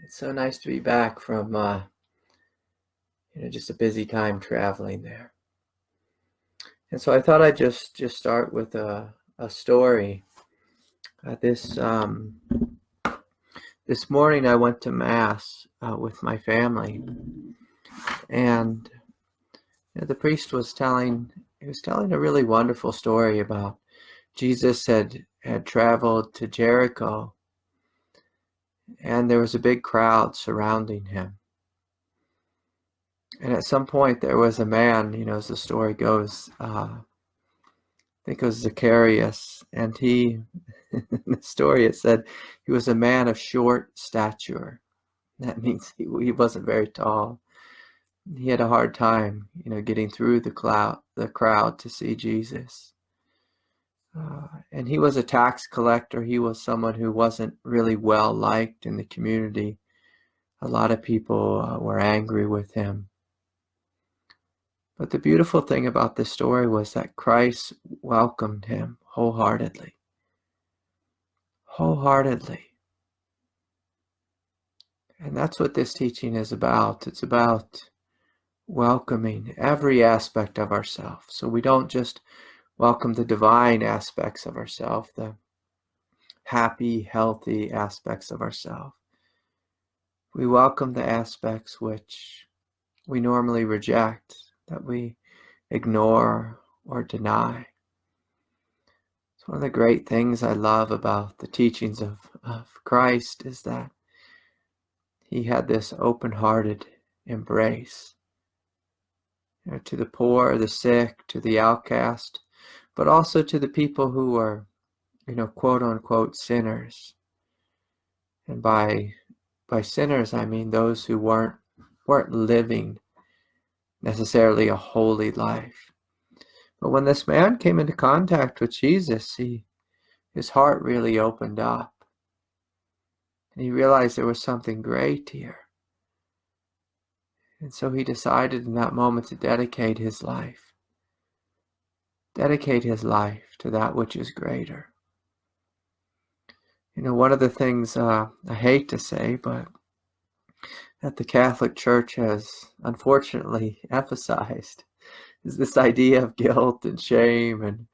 It's so nice to be back from just a busy time traveling there. And so I thought I'd just start with a story. This morning I went to Mass with my family, and the priest was telling a really wonderful story about Jesus had traveled to Jericho, and there was a big crowd surrounding him. And at some point there was a man, as the story goes, I think it was Zacharias, and in the story it said he was a man of short stature. That means he wasn't very tall. He had a hard time, getting through the crowd to see Jesus. And he was a tax collector. He was someone who wasn't really well liked in the community. A lot of people were angry with him. But the beautiful thing about this story was that Christ welcomed him wholeheartedly. Wholeheartedly. And that's what this teaching is about. It's about welcoming every aspect of ourselves. So we don't just welcome the divine aspects of ourselves, the happy, healthy aspects of ourselves. We welcome the aspects which we normally reject, that we ignore or deny. It's one of the great things I love about the teachings of Christ is that he had this open-hearted embrace to the poor, the sick, to the outcast, but also to the people who were, quote-unquote sinners. And by sinners, I mean those who weren't living necessarily a holy life. But when this man came into contact with Jesus, his heart really opened up. And he realized there was something great here. And so he decided in that moment to dedicate his life. Dedicate his life to that which is greater. One of the things I hate to say, but that the Catholic Church has unfortunately emphasized is this idea of guilt and shame. And,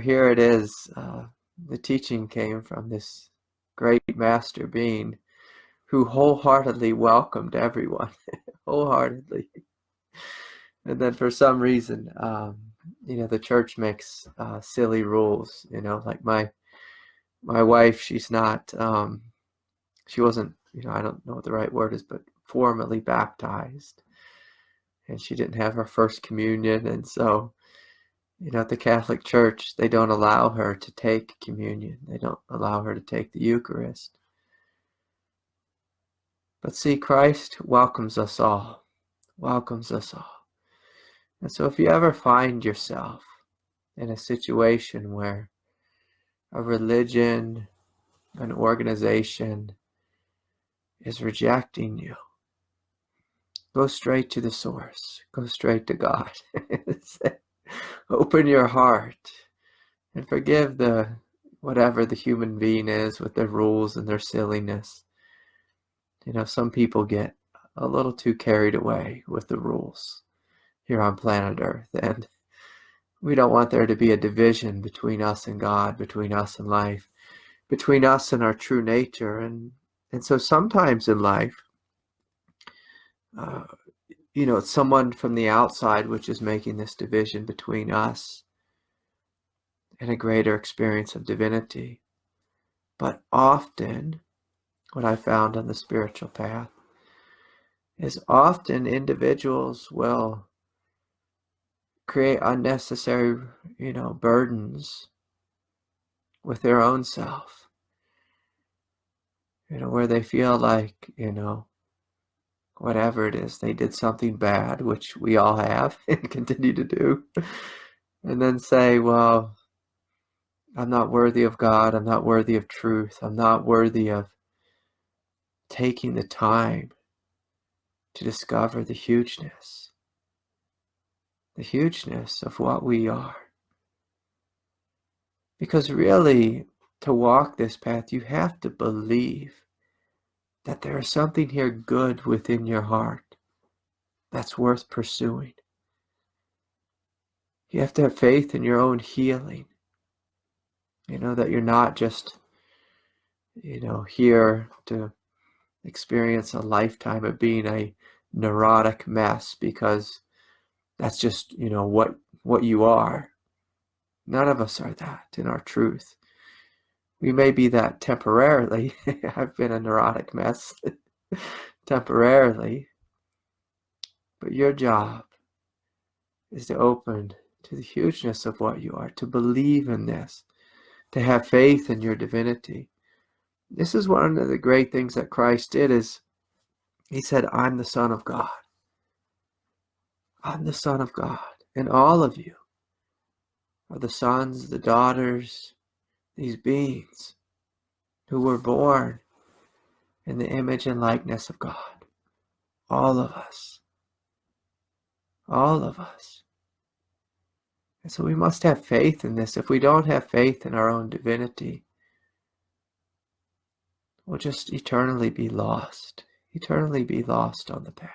here it is. The teaching came from this great master being who wholeheartedly welcomed everyone, wholeheartedly. And then for some reason, the church makes silly rules, like my wife, she's not, she wasn't, I don't know what the right word is, but formally baptized. And she didn't have her first communion. And so, at the Catholic Church, they don't allow her to take communion. They don't allow her to take the Eucharist. But see, Christ welcomes us all. Welcomes us all. And so if you ever find yourself in a situation where a religion, an organization is rejecting you, go straight to the source. Go straight to God. Open your heart and forgive whatever the human being is with their rules and their silliness. Some people get a little too carried away with the rules here on planet Earth, and we don't want there to be a division between us and God, between us and life, between us and our true nature. And so sometimes in life, it's someone from the outside which is making this division between us and a greater experience of divinity. But often, what I found on the spiritual path is often individuals will create unnecessary, burdens with their own self, where they feel like, whatever it is, they did something bad, which we all have and continue to do, and then say, well, I'm not worthy of God, I'm not worthy of truth, I'm not worthy of taking the time to discover the hugeness of what we are. Because really, to walk this path, you have to believe that there is something here good within your heart that's worth pursuing. You have to have faith in your own healing. That you're not just, here to experience a lifetime of being a neurotic mess because that's just, what you are. None of us are that in our truth. We may be that temporarily. I've been a neurotic mess temporarily. But your job is to open to the hugeness of what you are, to believe in this, to have faith in your divinity. This is one of the great things that Christ did is he said, I'm the Son of God. I'm the Son of God. And all of you are the sons, the daughters, these beings who were born in the image and likeness of God. All of us. All of us. And so we must have faith in this. If we don't have faith in our own divinity, we'll just eternally be lost on the path.